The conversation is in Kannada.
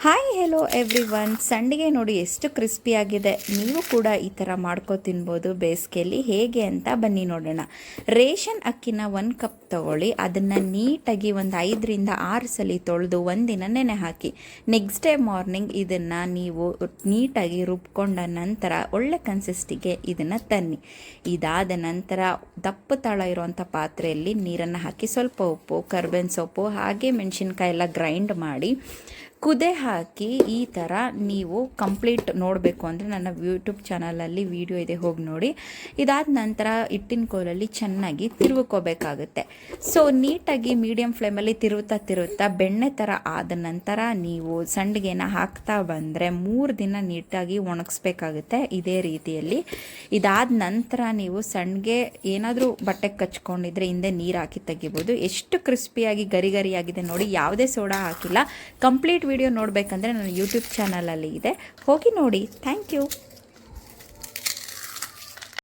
Hi hello every one. ಸಂಡಿಗೆ ನೋಡಿ ಎಷ್ಟು ಕ್ರಿಸ್ಪಿಯಾಗಿದೆ. ನೀವು ಕೂಡ ಈ ಥರ ಮಾಡ್ಕೊ ತಿನ್ಬೋದು ಬೇಸಿಗೆಯಲ್ಲಿ. ಹೇಗೆ ಅಂತ ಬನ್ನಿ ನೋಡೋಣ. ರೇಷನ್ ಅಕ್ಕಿನ 1 ಕಪ್ ತಗೊಳ್ಳಿ. ಅದನ್ನು ನೀಟಾಗಿ ಒಂದು 5ರಿಂದ 6 ಸಲ ತೊಳೆದು ಒಂದಿನ ನೆನೆ ಹಾಕಿ. ನೆಕ್ಸ್ಟ್ ಡೇ ಮಾರ್ನಿಂಗ್ ಇದನ್ನು ನೀವು ನೀಟಾಗಿ ರುಬ್ಕೊಂಡ ನಂತರ ಒಳ್ಳೆ ಕನ್ಸಿಸ್ಟಿಗೆ ಇದನ್ನು ತನ್ನಿ. ಇದಾದ ನಂತರ ದಪ್ಪ ತಳ ಇರುವಂಥ ಪಾತ್ರೆಯಲ್ಲಿ ನೀರನ್ನು ಹಾಕಿ ಸ್ವಲ್ಪ ಉಪ್ಪು, ಕರ್ಬೇವಿನ ಸೊಪ್ಪು ಹಾಗೆ ಮೆಣಸಿನ್ಕಾಯಿ ಎಲ್ಲ ಗ್ರೈಂಡ್ ಮಾಡಿ ಕುದೆ ಹಾಕಿ ಈ ಥರ ನೀವು ಕಂಪ್ಲೀಟ್ ನೋಡಬೇಕು ಅಂದರೆ ನನ್ನ ಯೂಟ್ಯೂಬ್ ಚಾನಲಲ್ಲಿ ವಿಡಿಯೋ ಇದೆ, ಹೋಗಿ ನೋಡಿ. ಇದಾದ ನಂತರ ಹಿಟ್ಟಿನ ಕೋಲಲ್ಲಿ ಚೆನ್ನಾಗಿ ತಿರುವ್ಕೋಬೇಕಾಗುತ್ತೆ. ಸೊ ನೀಟಾಗಿ ಮೀಡಿಯಮ್ ಫ್ಲೇಮಲ್ಲಿ ತಿರುವುತ್ತಾ ಬೆಣ್ಣೆ ಥರ ಆದ ನಂತರ ನೀವು ಸಂಡಿಗೆನ ಹಾಕ್ತಾ ಬಂದರೆ 3 ದಿನ ನೀಟಾಗಿ ಒಣಗಿಸ್ಬೇಕಾಗುತ್ತೆ ಇದೇ ರೀತಿಯಲ್ಲಿ. ಇದಾದ ನಂತರ ನೀವು ಸಂಡಿಗೆ ಏನಾದರೂ ಬಟ್ಟೆಗೆ ಕಚ್ಕೊಂಡಿದ್ರೆ ಹಿಂದೆ ನೀರು ಹಾಕಿ ತೆಗಿಬೋದು. ಎಷ್ಟು ಕ್ರಿಸ್ಪಿಯಾಗಿ ಗರಿಯಾಗಿದೆ ನೋಡಿ. ಯಾವುದೇ ಸೋಡಾ ಹಾಕಿಲ್ಲ. ಕಂಪ್ಲೀಟ್ ವಿಡಿಯೋ ನೋಡಬೇಕಂದ್ರೆ ನನ್ನ ಯೂಟ್ಯೂಬ್ ಚಾನಲಲ್ಲಿ ಇದೆ, ಹೋಗಿ ನೋಡಿ. Thank you.